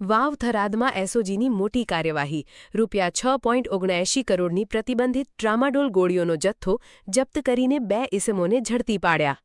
વાવ થરાદમાં એસઓજીની મોટી કાર્યવાહી ₹6.79 કરોડની પ્રતિબંધિત ટ્રામાડોલ ગોળીઓનો જથ્થો જપ્ત કરીને 2 ઇસમોને ઝડપી પાડ્યા.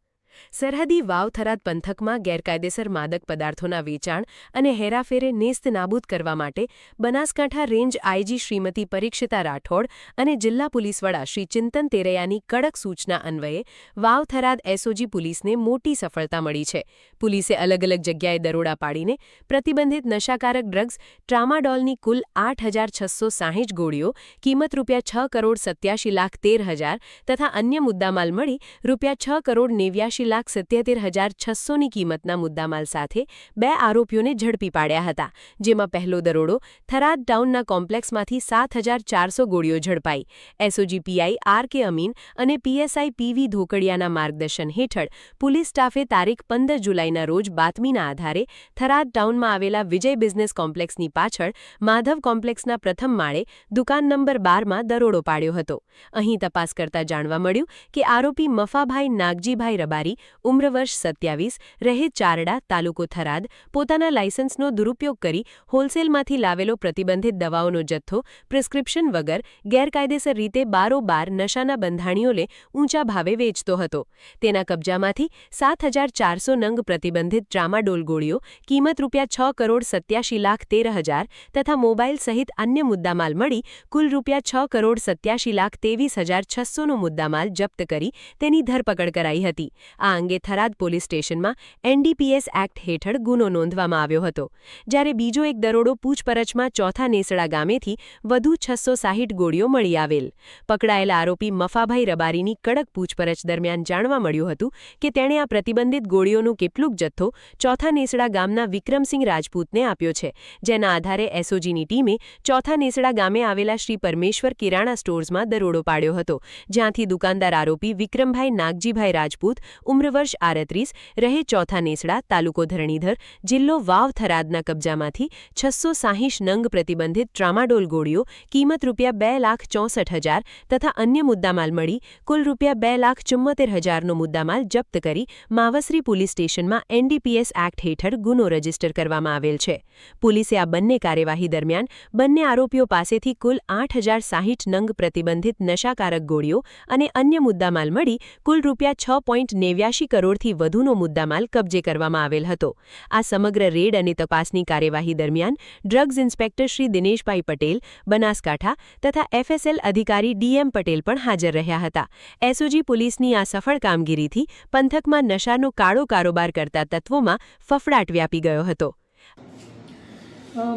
સરહદી વાવ થરાદ પંથકમાં ગેરકાયદેસર માદક પદાર્થોના વેચાણ અને હેરાફેરે નેસ્ત નાબૂદ કરવા માટે બનાસકાંઠા રેન્જ આઈજી શ્રીમતી પરીક્ષિતા રાઠોડ અને જિલ્લા પોલીસ વડા શ્રી ચિંતન તેરૈયાની કડક સૂચના અન્વયે વાવ થરાદ એસઓજી પોલીસને મોટી સફળતા મળી છે. પોલીસે અલગ અલગ જગ્યાએ દરોડા પાડીને પ્રતિબંધિત નશાકારક ડ્રગ્સ ટ્રામાડોલની કુલ 8,660 ગોળીઓ કિંમત ₹6,87,13,000 તથા અન્ય મુદ્દામાલ મળી ₹6,89,77,600ની કિંમતના મુદ્દામાલ સાથે 2 આરોપીઓને ઝડપી પાડ્યા હતા. જેમાં પહેલો દરોડો થરાદ ટાઉનના કોમ્પ્લેક્સમાંથી 7,400 ગોળીઓ ઝડપાઈ. SOG PI R.K.. અમીન અને પીએસઆઈ પીવી ધોકડિયાના માર્ગદર્શન હેઠળ પોલીસ સ્ટાફે તારીખ 15 જુલાઈના રોજ બાતમીના આધારે થરાદ ટાઉનમાં આવેલા વિજય બિઝનેસ કોમ્પ્લેક્સની પાછળ માધવ કોમ્પ્લેક્સના પ્રથમ માળે દુકાન નંબર 12માં દરોડો પાડ્યો હતો. અહીં તપાસ કરતા જાણવા મળ્યું કે આરોપી મફાભાઈ નાગજીભાઈ રબારી ઉમ્ર વર્ષ 27 રહે ચારડા તાલુકો થરાદ પોતાના લાયસન્સનો દુરુપયોગ કરી હોલસેલમાંથી લાવેલો પ્રતિબંધિત દવાઓનો જથ્થો પ્રિસ્ક્રિપ્શન વગર ગેરકાયદેસર રીતે બારોબાર નશાના બંધાણીઓને ઊંચા ભાવે વેચતો હતો. તેના કબજામાંથી 7,400 નંગ પ્રતિબંધિત ટ્રામાડોલ ગોળીઓ કિંમત ₹6,87,13,000 તથા મોબાઈલ સહિત અન્ય મુદ્દામાલ મળી કુલ ₹6,87,23,600નો મુદ્દામાલ જપ્ત કરી તેની ધરપકડ કરાઈ હતી. આ અંગે થરાદ પોલીસ સ્ટેશનમાં એનડીપીએસ એક્ટ હેઠળ ગુનો નોંધવામાં આવ્યો હતો. જ્યારે બીજો એક દરોડો પૂછપરછમાં ચોથા નેસડા ગામેથી વધુ 660 ગોળીઓ મળી આવેલ. પકડાયેલા આરોપી મફાભાઈ રબારીની કડક પૂછપરછ દરમિયાન જાણવા મળ્યું હતું કે તેણે આ પ્રતિબંધિત ગોળીઓનો કેટલુક જથ્થો ચોથા નેસડા ગામના વિક્રમસિંહ રાજપૂતને આપ્યો છે. જેના આધારે એસઓજીની ટીમે ચોથા નેસડા ગામે આવેલા શ્રી પરમેશ્વર કિરાણા સ્ટોર્સમાં દરોડો પાડ્યો હતો. જ્યાંથી દુકાનદાર આરોપી વિક્રમભાઈ નાગજીભાઈ રાજપૂત ઉમ્ર વર્ષ 38 રહે ચોથા નેસડા તાલુકો ધરણીધર જિલ્લો વાવ થરાદના કબજામાંથી 660 નંગ પ્રતિબંધિત ટ્રામાડોલ ગોળીઓ કિંમત ₹2,64,000 તથા અન્ય મુદ્દામાલ મળી કુલ ₹2,74,000નો મુદ્દામાલ જપ્ત કરી માવસરી પોલીસ સ્ટેશનમાં એનડીપીએસ એક્ટ હેઠળ ગુનો રજીસ્ટર કરવામાં આવેલ છે. પોલીસે આ બંને કાર્યવાહી દરમિયાન બંને આરોપીઓ પાસેથી કુલ 8,060 નંગ પ્રતિબંધિત નશાકારક ગોળીઓ અને અન્ય મુદ્દામાલ મળી કુલ ₹6.89 કરોડથી વધુનો મુદ્દામાલ કબજે કરવામાં આવેલ હતો. આ સમગ્ર રેડ અને તપાસની કાર્યવાહી દરમિયાન ડ્રગ્સ ઇન્સ્પેક્ટર શ્રી દિનેશભાઈ પટેલ બનાસકાંઠા તથા એફએસએલ અધિકારી ડીએમ પટેલ પણ હાજર રહ્યા હતા. એસઓજી પોલીસની આ સફળ કામગીરીથી પંથકમાં નશાનો કાળો કારોબાર કરતા તત્વોમાં ફફડાટ વ્યાપી ગયો હતો.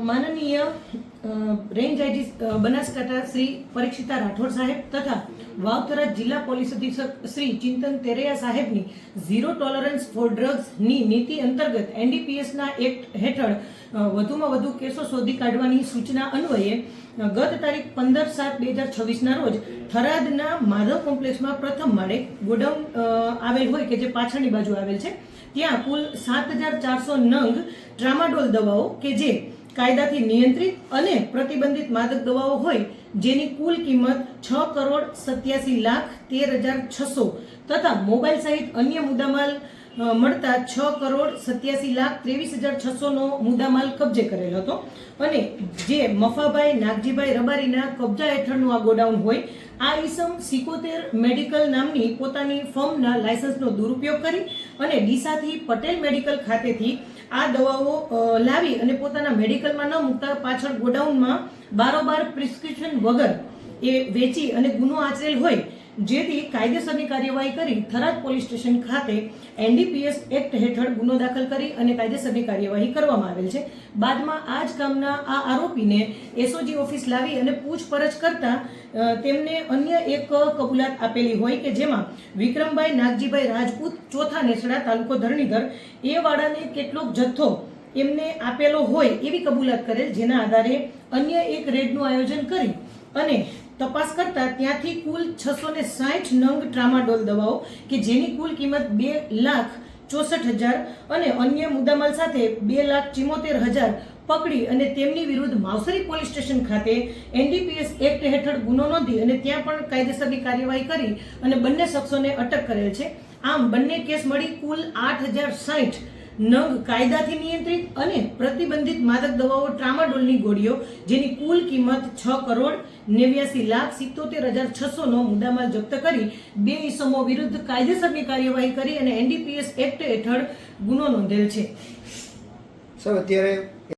માનનીય રેન્જ આઈજી બનાસકાંઠા શ્રી પરીક્ષિતા રાઠોડ સાહેબ તથા વાવ થરાદ જિલ્લા પોલીસ અધિક્ષક શ્રી ચિંતન તેરૈયા સાહેબની ઝીરો ટોલરન્સ ફોર ડ્રગ્સની નીતિ અંતર્ગત એનડીપીએસના એક્ટ હેઠળ વધુમાં વધુ કેસો શોધી કાઢવાની સૂચના અન્વયે ગત તારીખ 15/7/2026ના રોજ થરાદના માધવ કોમ્પ્લેક્સમાં પ્રથમ માળે ગોડાઉન આવેલ હોય કે જે પાછળની બાજુ આવેલ છે ત્યાં કુલ 7,400 નંગ ટ્રામાડોલ દવાઓ કે જે કાયદાથી નિયંત્રિત અને પ્રતિબંધિત માદક દવાઓ હોય જેની કુલ કિંમત ₹6,87,13,600 તથા મોબાઈલ સહિત અન્ય મુદ્દામાલ મળતા ₹6,87,23,600નો મુદ્દામાલ કબજે કરેલ હતો. અને જે મફાભાઈ નાગજીભાઈ રબારીના કબજા હેઠળનું આ ગોડાઉન હોય આ ઈસમ સિકોતેર મેડિકલ નામની પોતાની ફર્મના લાયસન્સનો દુરુપયોગ કરી અને ડીસાથી પટેલ મેડિકલ ખાતેથી આ દવાઓ લાવી અને પોતાના મેડિકલમાં ન મૂકતા પાછળ ગોડાઉનમાં બારોબાર પ્રિસ્ક્રિપ્શન વગર એ વેચી અને ગુનો આચરેલ હોય જેથી કાયદેસરની કાર્યવાહી કરી થરાદ પોલીસ સ્ટેશન ખાતે એનડીપીએસ એક્ટ હેઠળ ગુનો દાખલ કરી અને કાયદેસરની કાર્યવાહી કરવામાં આવેલ છે. બાદમાં આ જ કામના આ આરોપીને એસઓજી ઓફિસ લાવી અને પૂછપરછ કરતા તેમને અન્ય એક કબૂલાત આપેલી હોય કે જેમાં વિક્રમભાઈ નાગજીભાઈ રાજપૂત ચોથા નેસડા તાલુકો ધરણીધર એ વાળાને કેટલોક જથ્થો એમને આપેલો હોય એવી કબૂલાત કરેલ. જેના આધારે અન્ય એક રેડનું આયોજન કરી અને તપાસ કરતા ત્યાંથી કુલ 660 નંગ ટ્રામાડોલ દવાઓ કે જેની કુલ કિંમત 2,64,000 અને અન્ય મુદ્દામાલ સાથે 2,74,000 પકડી અને તેમની વિરુદ્ધ માવસરી પોલીસ સ્ટેશન ખાતે એનડીપીએસ એક્ટ હેઠળ ગુનો નોંધી અને ત્યાં પણ કાયદેસરની કાર્યવાહી કરી અને બંને શખ્સોને અટક કરેલ છે. આમ બંને કેસ મળી કુલ 8,060 નંગ કાયદાથી નિયંત્રિત અને પ્રતિબંધિત માદક દવાઓ ટ્રામાડોલની ગોળીઓ જેની કુલ કિંમત 6,89,77,600 નો મુદ્દામાલ જપ્ત કરી 2 ઇસમો વિરુદ્ધ કાયદેસરની કાર્યવાહી કરી અને NDPS એક્ટ હેઠળ ગુનો નોંધેલ છે. સાહેબ અત્યારે